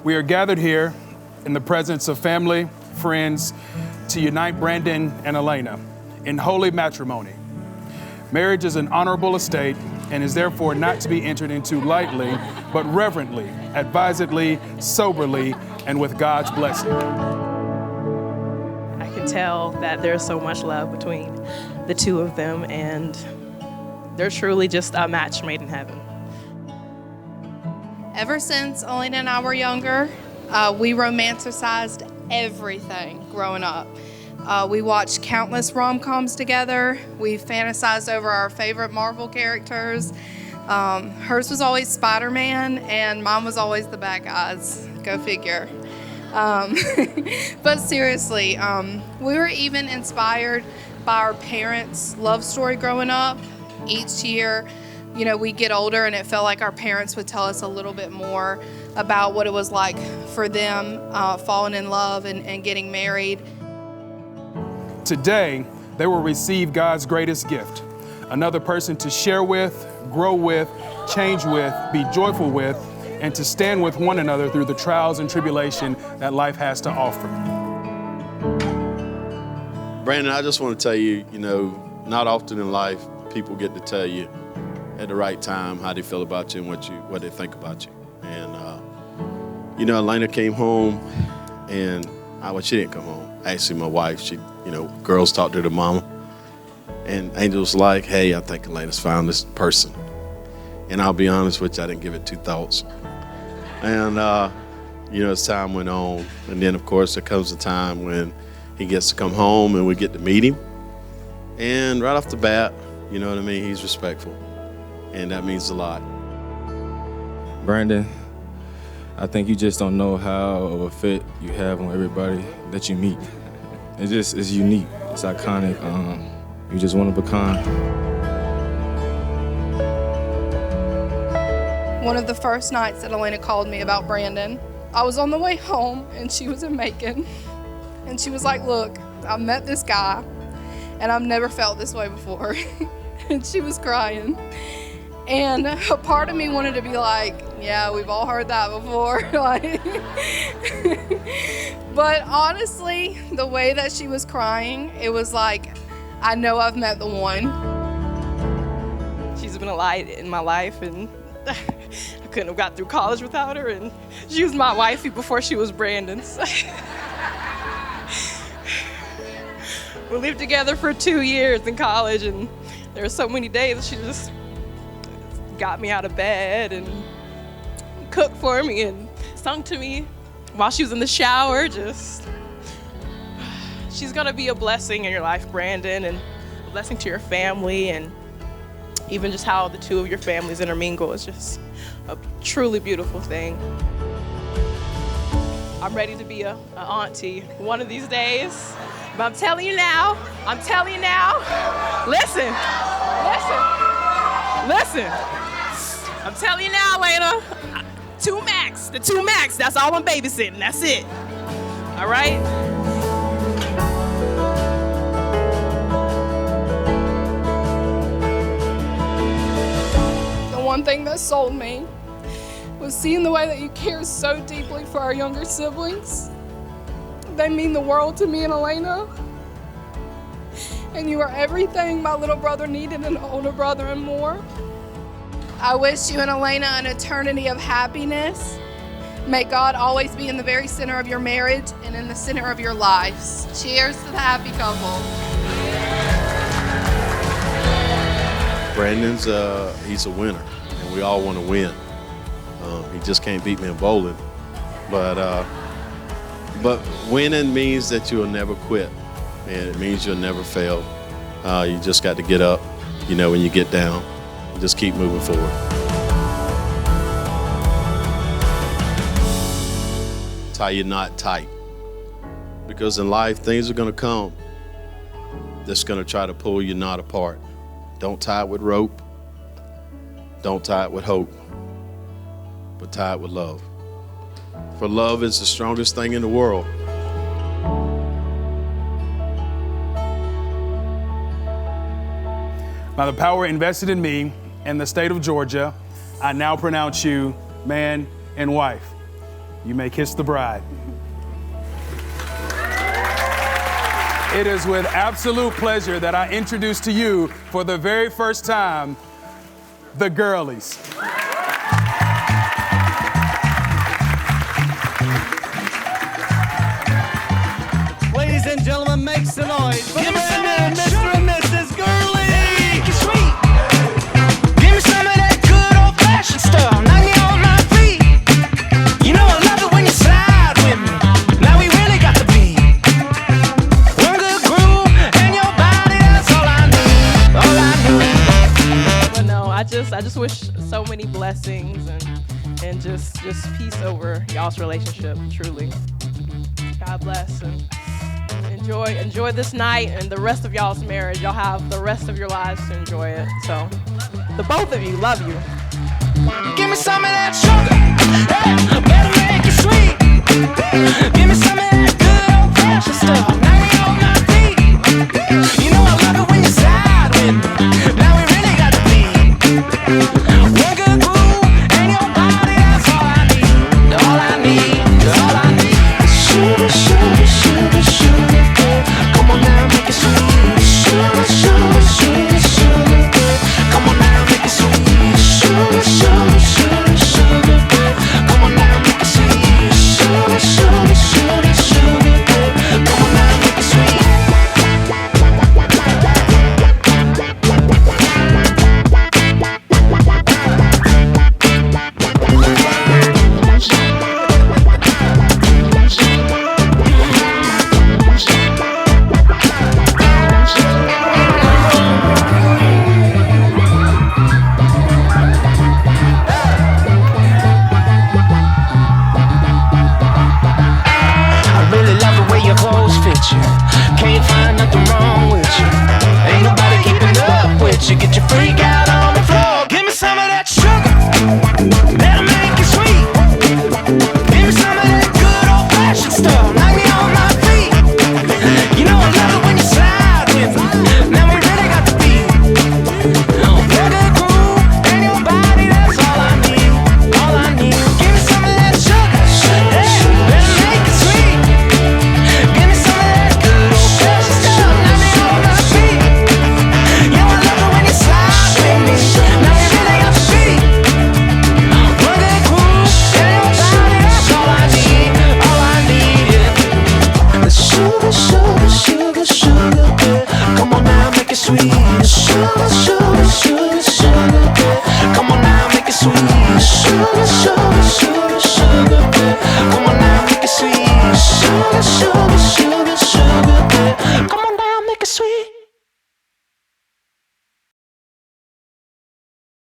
We are gathered here in the presence of family, friends, to unite Brandon and Alayna in holy matrimony. Marriage is an honorable estate and is therefore not to be entered into lightly, but reverently, advisedly, soberly, and with God's blessing. I can tell that there's so much love between the two of them, and they're truly just a match made in heaven. Ever since Alayna and I were younger, we romanticized everything growing up. We watched countless rom-coms together. We fantasized over our favorite Marvel characters. Hers was always Spider-Man, and mine was always the bad guys. Go figure. But seriously, we were even inspired by our parents' love story growing up. Each year, we get older, and it felt like our parents would tell us a little bit more about what it was like for them falling in love and getting married. Today, they will receive God's greatest gift, another person to share with, grow with, change with, be joyful with, and to stand with one another through the trials and tribulation that life has to offer. Brandon, I just want to tell you, not often in life people get to tell you at the right time how they feel about you and what they think about you. And, Alayna came home, and she didn't come home. Actually, my wife, girls talked to their mama, and Angel was like, hey, I think Alayna's found this person. And I'll be honest with you, I didn't give it two thoughts. And, as time went on, and then, of course, there comes a time when he gets to come home and we get to meet him. And right off the bat, he's respectful. And that means a lot. Brandon, I think you just don't know how of a fit you have on everybody that you meet. It's unique, it's iconic. You're just one of a kind. One of the first nights that Alayna called me about Brandon, I was on the way home, and she was in Macon. And she was like, look, I met this guy, and I've never felt this way before. And she was crying. And a part of me wanted to be like, yeah, we've all heard that before. But honestly, the way that she was crying, it was like, I know I've met the one. She's been a light in my life, and I couldn't have got through college without her, and she was my wifey before she was Brandon's. We lived together for 2 years in college, and there were so many days that she just got me out of bed and cooked for me and sung to me while she was in the shower. She's gonna be a blessing in your life, Brandon, and a blessing to your family, and even just how the two of your families intermingle is just a truly beautiful thing. I'm ready to be a auntie one of these days, but I'm telling you now, listen. I'm telling you now, Alayna, the two max, that's all I'm babysitting, that's it, all right? The one thing that sold me was seeing the way that you care so deeply for our younger siblings. They mean the world to me and Alayna. And you are everything my little brother needed, an older brother and more. I wish you and Alayna an eternity of happiness. May God always be in the very center of your marriage and in the center of your lives. Cheers to the happy couple. Brandon's, he's a winner, and we all want to win. He just can't beat me in bowling. But winning means that you'll never quit, and it means you'll never fail. You just got to get up, when you get down. Just keep moving forward. Tie your knot tight. Because in life, things are going to come that's going to try to pull your knot apart. Don't tie it with rope. Don't tie it with hope. But tie it with love. For love is the strongest thing in the world. By the power invested in me in the state of Georgia, I now pronounce you man and wife. You may kiss the bride. It is with absolute pleasure that I introduce to you, for the very first time, the girlies. Ladies and gentlemen, make some noise. Give me some of that Mr. and Mrs. Gurley. Sweet. Give me some of that good old-fashioned stuff. Knock me on my feet. You know I love it when you slide with me. Now we really got the beat. One good groove and your body, that's all I need. All I need. But no, I just wish so many blessings and just peace over y'all's relationship, truly. God bless and enjoy this night and the rest of y'all's marriage. Y'all have the rest of your lives to enjoy it. So, the both of you, love you. Give me some of that sugar. Hey, better make it sweet. Give me some of that good old-fashioned stuff. Now we on my feet. You know I love it when you side with me. Now we really got the beat. One good groove and your body, that's all I need. All I need, all I need. Sugar, sugar, sugar, sugar, girl. Come on now, make it sweet. Sugar, sugar, sugar, sugar, girl. Come on now, make it sweet. Sugar, sugar, sugar, sugar, girl. Come on now, make it sweet. Sugar, sugar, sugar, sugar, girl. Come on now, make it sweet. I really love the way your clothes fit you. Can't find nothing wrong with you. Ain't nobody keeping up with you. Get your freak out on the floor. Give me some of that sugar. That'll make it sweet. Give me some of that good old-fashioned stuff. Knock me on my feet. You know I love it when you slide with me. Now we really got the beat. One good groove and your body, that's all I need. All I need. Give me some of that sugar. Hey, better make it sweet. Give me some of that good old-fashioned stuff. Knock me on my feet. You know I love it when you slide with me. Now we really got the beat. One good groove and your body, that's all I need. All I need, yeah. The sugar, sugar, sugar, sugar, girl. Come on now, make it sweet. Sugar, sugar, sugar, sugar, girl. Come on